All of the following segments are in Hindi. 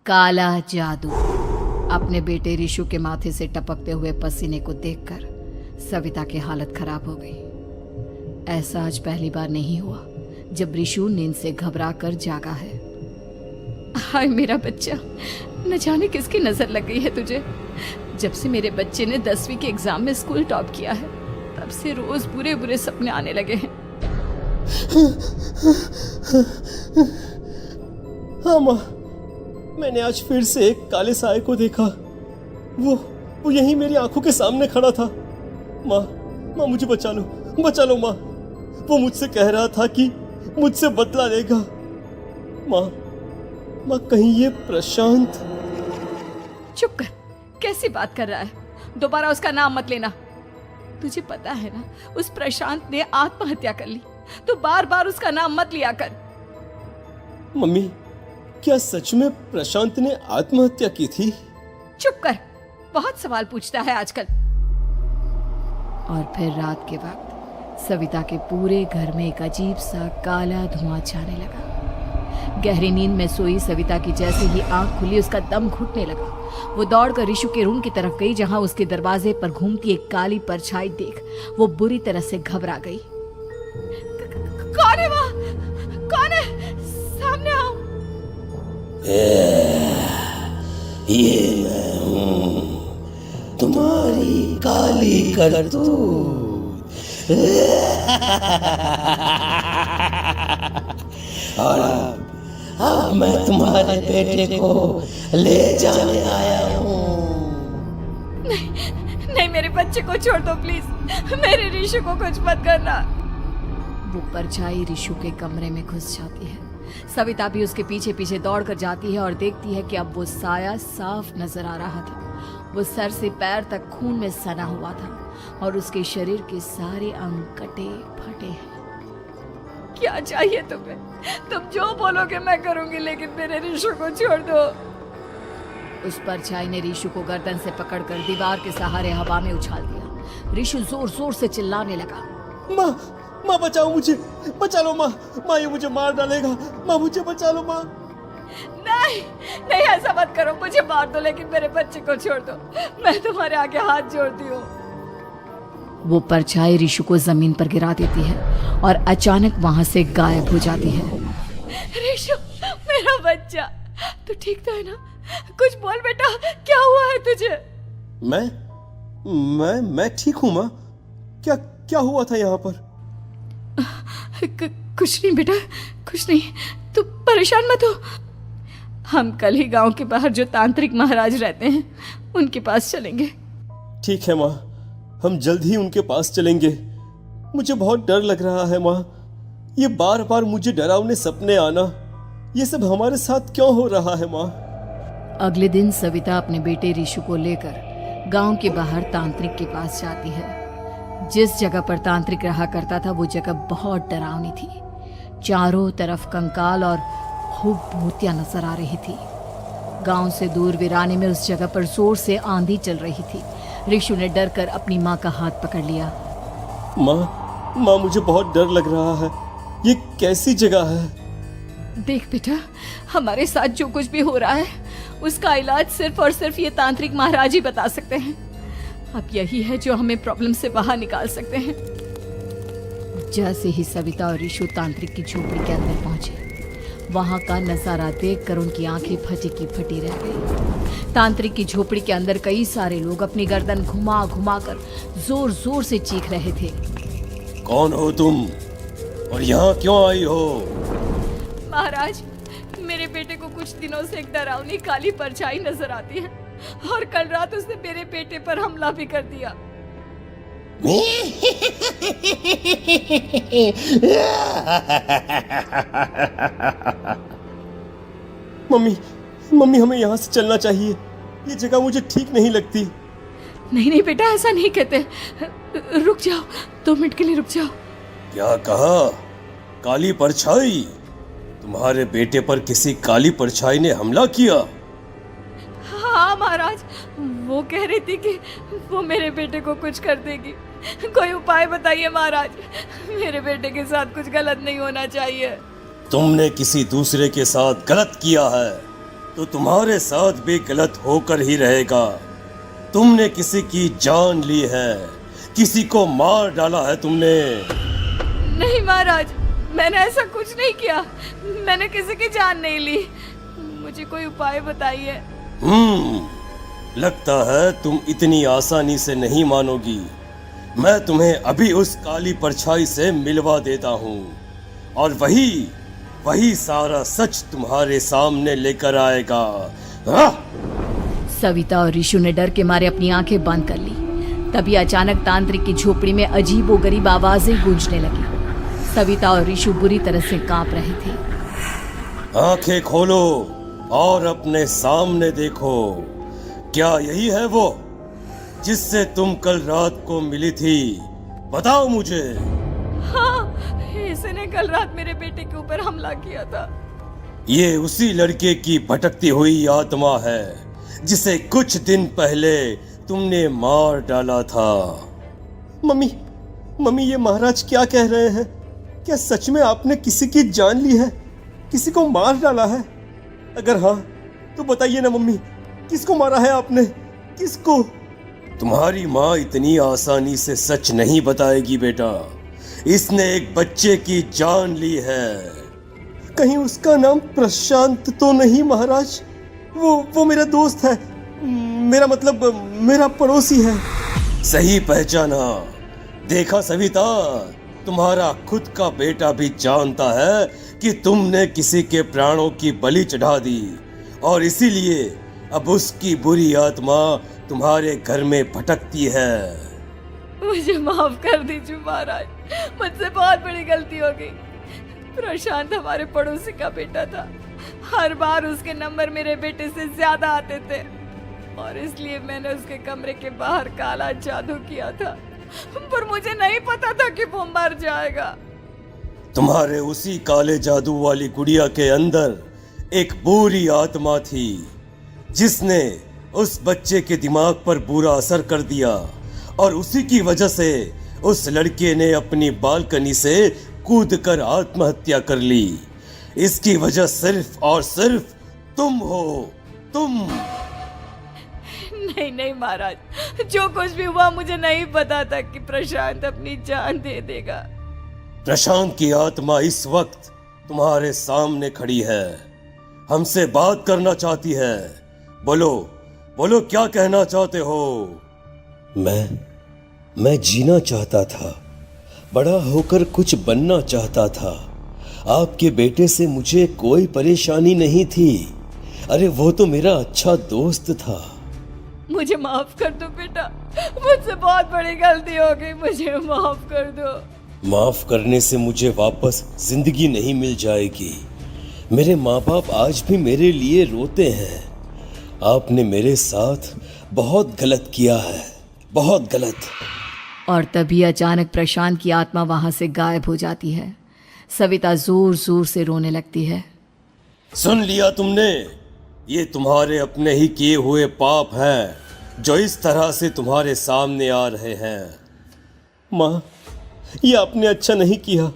काला जादू। अपने बेटे रिशु के माथे से टपकते हुए पसीने को देखकर सविता की हालत खराब हो गई। ऐसा आज पहली बार नहीं हुआ जब रिशु नींद से घबरा कर जागा है। हाय मेरा बच्चा, न जाने किसकी नजर लग गई है तुझे। जब से मेरे बच्चे ने 10वीं के एग्जाम में स्कूल टॉप किया है तब से रोज बुरे बुरे सपने आने लगे हैं। हाँ माँ, मैंने आज फिर से एक काले साए को देखा। वो यहीं मेरी आंखों के सामने खड़ा था। माँ मुझे बचा लो माँ। वो मुझसे कह रहा था कि मुझसे बदला लेगा। माँ कहीं ये प्रशांत। चुप कर, कैसी बात कर रहा है? दोबारा उसका नाम मत लेना। तुझे पता है ना, उस प्रशांत ने आत्महत्या कर ली। तो बार बार उसका नाम मत लिया कर। मम्मी, क्या सच में प्रशांत ने आत्महत्या की थी? चुप कर, बहुत सवाल पूछता है आजकल। और फिर रात के वक्त सविता के पूरे घर में एक अजीब सा काला धुआं छाने लगा। गहरी नींद में सोई सविता की जैसे ही आंख खुली उसका दम घुटने लगा। वो दौड़कर रिशु के रूम की तरफ गई जहां उसके दरवाजे पर घूमती एक काली परछाई देख वो बुरी तरह से घबरा गई। कौन है वहाँ? कौन है? सामने आओ। ये मैं हूँ, तुम्हारी काली करतूत। और अब मैं तुम्हारे बेटे को ले जाने आया हूँ। नहीं, मेरे बच्चे को छोड़ दो प्लीज। मेरे रिशु को कुछ मत करना। वो परछाई रिशु के कमरे में घुस जाती है। सविता भी उसके पीछे पीछे दौड़कर जाती है और देखती है कि अब वो साया साफ नजर आ रहा था। वो सर से पैर तक खून में सना हुआ था और उसके शरीर के सारे अंग कटे फटे हैं। क्या चाहिए तुम्हें? तुम जो बोलोगे मैं करूंगी, लेकिन मेरे रिशु को छोड़ दो। उस परछाई ने रिशु को गर्दन से पकड़कर दीवार के सहारे हवा में उछाल दिया। रिशु जोर जोर से चिल्लाने लगा। माँ बचाओ मुझे, बचा लो माँ ये मुझे मार डालेगा। माँ मुझे बचा लो माँ। नहीं ऐसा मत करो, मुझे मार दो लेकिन मेरे बच्चे को छोड़ दो। मैं तुम्हारे आगे हाथ जोड़ती हूँ। वो परछाई रिशु को जमीन पर गिरा देती है और अचानक वहां से गायब हो जाती है। रिशु, मेरा बच्चा, तू ठीक तो है ना? कुछ बोल बेटा, क्या हुआ है तुझे? मैं ठीक हूँ माँ। क्या हुआ था यहाँ पर? कुछ नहीं बेटा, कुछ नहीं। तू परेशान मत हो। हम कल ही गांव के बाहर जो तांत्रिक महाराज रहते हैं उनके पास चलेंगे। ठीक है माँ, हम जल्द ही उनके पास चलेंगे। मुझे बहुत डर लग रहा है माँ। ये बार बार मुझे डरावने सपने आना, ये सब हमारे साथ क्यों हो रहा है माँ? अगले दिन सविता अपने बेटे रिशु को लेकर गांव के बाहर तांत्रिक के पास जाती है। जिस जगह पर तांत्रिक रहा करता था वो जगह बहुत डरावनी थी। चारों तरफ कंकाल और खूब भूतियां नजर आ रही थी। गांव से दूर वीराने में उस जगह पर जोर से आंधी चल रही थी। रिशु ने डर कर अपनी माँ का हाथ पकड़ लिया। माँ मुझे बहुत डर लग रहा है। ये कैसी जगह है? देख बेटा, हमारे साथ जो कुछ भी हो रहा है उसका इलाज सिर्फ और सिर्फ ये तांत्रिक महाराज ही बता सकते हैं। अब यही है जो हमें प्रॉब्लम से बाहर निकाल सकते हैं। जैसे ही सविता और रिशु तांत्रिक की झोपड़ी के अंदर पहुंचे, वहां का नजारा देखकर उनकी आंखें फटी की फटी रह गई। तांत्रिक की झोपड़ी के अंदर कई सारे लोग अपनी गर्दन घुमा घुमा कर जोर जोर से चीख रहे थे। कौन हो तुम और यहाँ क्यों आई हो? महाराज, मेरे बेटे को कुछ दिनों से एक डरावनी काली परछाई नजर आती है और कल रात उसने मेरे बेटे पर हमला भी कर दिया। मम्मी हमें यहाँ से चलना चाहिए। ये जगह मुझे ठीक नहीं लगती। नहीं बेटा, ऐसा नहीं कहते। रुक जाओ, 2 मिनट के लिए रुक जाओ। क्या कहा? काली परछाई? तुम्हारे बेटे पर किसी काली परछाई ने हमला किया? हाँ महाराज, वो कह रही थी कि वो मेरे बेटे को कुछ कर देगी। कोई उपाय बताइए महाराज, मेरे बेटे के साथ कुछ गलत नहीं होना चाहिए। तुमने किसी दूसरे के साथ गलत किया है। तो तुम्हारे साथ भी गलत होकर ही रहेगा। तुमने किसी की जान ली है, किसी को मार डाला है तुमने। नहीं महाराज, मैंने ऐसा कुछ नहीं किया। मैंने किसी की जान नहीं ली। मुझे कोई उपाय बताइए। लगता है तुम इतनी आसानी से नहीं मानोगी। मैं तुम्हें अभी उस काली परछाई से मिलवा देता हूँ और वही सारा सच तुम्हारे सामने लेकर आएगा। सविता और ऋषु ने डर के मारे अपनी आंखें बंद कर ली। तभी अचानक तांत्रिक की झोपड़ी में अजीबोगरीब आवाजें गूंजने लगी। सविता और ऋषु बुरी तरह से कांप रहे थे। आंखें खोलो और अपने सामने देखो। क्या यही है वो जिससे तुम कल रात को मिली थी? बताओ मुझे। हाँ, इसने कल रात मेरे बेटे के ऊपर हमला किया था। ये उसी लड़के की भटकती हुई आत्मा है जिसे कुछ दिन पहले तुमने मार डाला था। मम्मी ये महाराज क्या कह रहे हैं? क्या सच में आपने किसी की जान ली है, किसी को मार डाला है? अगर हाँ तो बताइए ना मम्मी, किसको मारा है आपने? किसको? तुम्हारी माँ इतनी आसानी से सच नहीं बताएगी बेटा। इसने एक बच्चे की जान ली है। कहीं उसका नाम प्रशांत तो नहीं महाराज? वो मेरा दोस्त है, मेरा मतलब मेरा पड़ोसी है। सही पहचाना। देखा सविता, तुम्हारा खुद का बेटा भी जानता है कि तुमने किसी के प्राणों की बलि चढ़ा दी और इसीलिए अब उसकी बुरी आत्मा तुम्हारे घर में भटकती है। मुझे माफ कर दीजिए महाराज, मुझसे बहुत बड़ी गलती हो गई। प्रशांत हमारे पड़ोसी का बेटा था। हर बार उसके नंबर मेरे बेटे से ज्यादा आते थे और इसलिए मैंने उसके कमरे के बाहर काला जादू किया था, पर मुझे नहीं पता था कि वो मर जाएगा। तुम्हारे उसी काले जादू वाली गुड़िया के अंदर एक बुरी आत्मा थी जिसने उस बच्चे के दिमाग पर बुरा असर कर दिया और उसी की वजह से उस लड़के ने अपनी बालकनी से कूदकर आत्महत्या कर ली। इसकी वजह सिर्फ और सिर्फ तुम हो, तुम। नहीं महाराज, जो कुछ भी हुआ मुझे नहीं पता था कि प्रशांत अपनी जान दे देगा। प्रशांत की आत्मा इस वक्त तुम्हारे सामने खड़ी है, हमसे बात करना चाहती है। बोलो क्या कहना चाहते हो? मैं जीना चाहता था, बड़ा होकर कुछ बनना चाहता था। आपके बेटे से मुझे कोई परेशानी नहीं थी। अरे वो तो मेरा अच्छा दोस्त था। मुझे माफ कर दो बेटा, मुझसे बहुत बड़ी गलती हो गई, मुझे माफ कर दो। माफ करने से मुझे वापस जिंदगी नहीं मिल जाएगी। मेरे माँ बाप आज भी मेरे लिए रोते हैं। आपने मेरे साथ बहुत गलत किया है, बहुत गलत। और तभी अचानक प्रशांत की आत्मा वहां से गायब हो जाती है। सविता जोर जोर से रोने लगती है। सुन लिया तुमने? ये तुम्हारे अपने ही किए हुए पाप हैं जो इस तरह से तुम्हारे सामने आ रहे हैं। माँ, ये आपने अच्छा नहीं किया।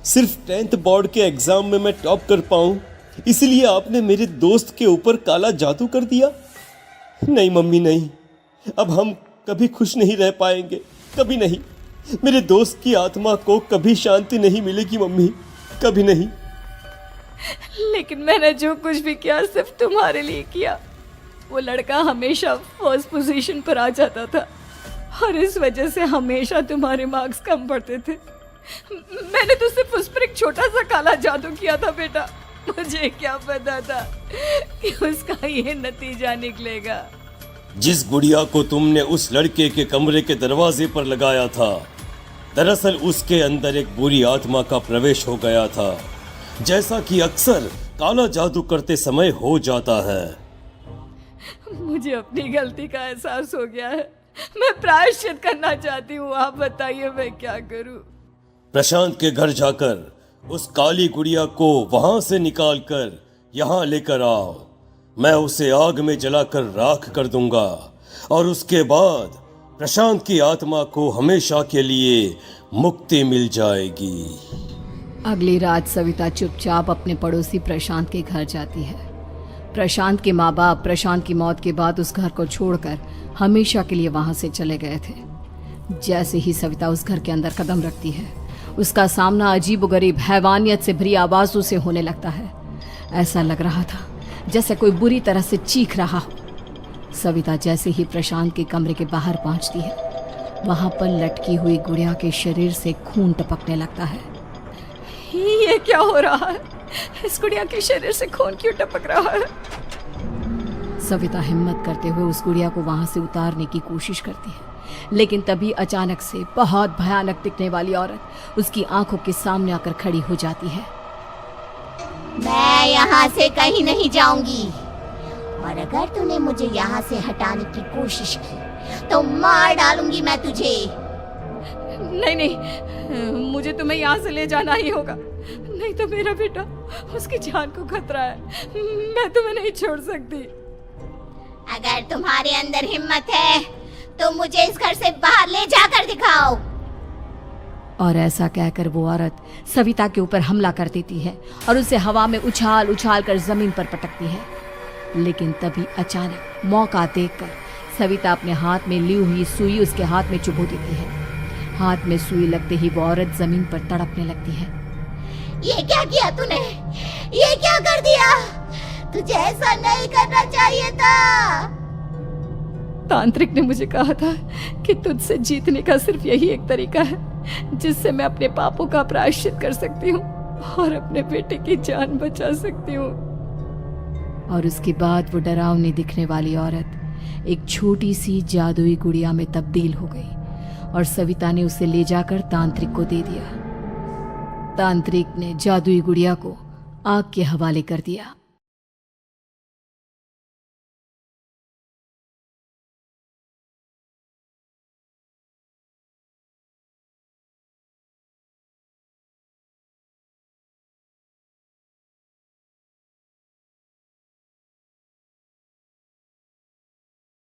सिर्फ 10th बोर्ड के एग्जाम में मैं टॉप कर पाऊँ इसीलिए आपने मेरे दोस्त के ऊपर काला जादू कर दिया। नहीं मम्मी नहीं, अब हम कभी खुश नहीं रह पाएंगे, कभी नहीं। मेरे दोस्त की आत्मा को कभी शांति नहीं मिलेगी मम्मी, कभी नहीं। लेकिन मैंने जो कुछ भी किया सिर्फ तुम्हारे लिए किया। वो लड़का हमेशा फर्स्ट पोजीशन पर आ जाता था और इस वजह से हमेशा तुम्हारे मार्क्स कम पड़ते थे। मैंने तो सिर्फ उस पर एक छोटा सा काला जादू किया था बेटा। मुझे क्या पता था कि उसका ये नतीजा निकलेगा। जिस गुड़िया को तुमने उस लड़के के कमरे के दरवाजे पर लगाया था, दरअसल उसके अंदर एक बुरी आत्मा का प्रवेश हो गया था, जैसा कि अक्सर काला जादू करते समय हो जाता है। मुझे अपनी गलती का एहसास हो गया है। मैं प्रायश्चित करना चाहती हूँ, आप बताइए मैं क्या करूँ? प्रशांत के घर जाकर उस काली गुड़िया को वहां से निकालकर यहाँ लेकर आओ। मैं उसे आग में जलाकर राख कर दूंगा और उसके बाद प्रशांत की आत्मा को हमेशा के लिए मुक्ति मिल जाएगी। अगली रात सविता चुपचाप अपने पड़ोसी प्रशांत के घर जाती है। प्रशांत के माँ बाप प्रशांत की मौत के बाद उस घर को छोड़कर हमेशा के लिए वहां से चले गए थे। जैसे ही सविता उस घर के अंदर कदम रखती है, उसका सामना अजीबोगरीब हैवानियत से भरी आवाजों से होने लगता है। ऐसा लग रहा था जैसे कोई बुरी तरह से चीख रहा हो। सविता जैसे ही प्रशांत के कमरे के बाहर पहुंचती है, वहां पर लटकी हुई गुड़िया के शरीर से खून टपकने लगता है। ये क्या हो रहा है? इस गुड़िया के शरीर से खून क्यों टपक रहा है? सविता हिम्मत करते हुए उस गुड़िया को वहां से उतारने की कोशिश करती है, लेकिन तभी अचानक से बहुत भयानक दिखने वाली औरत उसकी आंखों के सामने आकर खड़ी हो जाती है। मैं यहाँ से कहीं नहीं जाऊंगी, और अगर तूने मुझे यहाँ से हटाने की कोशिश की तो मार डालूंगी मैं तुझे। नहीं नहीं, मुझे तुम्हें यहाँ से ले जाना ही होगा, नहीं तो मेरा बेटा, उसकी जान को खतरा है। मैं तुम्हें नहीं छोड़ सकती। अगर तुम्हारे अंदर हिम्मत है तो मुझे इस घर से बाहर ले जाकर दिखाओ। और ऐसा कहकर वो औरत सविता के ऊपर हमला कर देती है और उसे हवा में उछाल उछाल कर जमीन पर पटकती है। लेकिन तभी अचानक मौका देखकर सविता अपने हाथ में ली हुई सुई उसके हाथ में चुभो देती है। हाथ में सुई लगते ही वो औरत जमीन पर तड़पने लगती है। ये क्या किया तूने? ये क्या कर दिया? तुझे ऐसा नहीं करना चाहिए था। तांत्रिक ने मुझे कहा था कि तुझसे जीतने का सिर्फ यही एक तरीका है जिससे मैं अपने पापों का प्रायश्चित कर सकती हूँ और अपने बेटे की जान बचा सकती हूँ। और उसके बाद वो डरावनी दिखने वाली औरत एक छोटी सी जादुई गुड़िया में तब्दील हो गई और सविता ने उसे ले जाकर तांत्रिक को दे दिया। तांत्रिक ने जादुई गुड़िया को आग के हवाले कर दिया।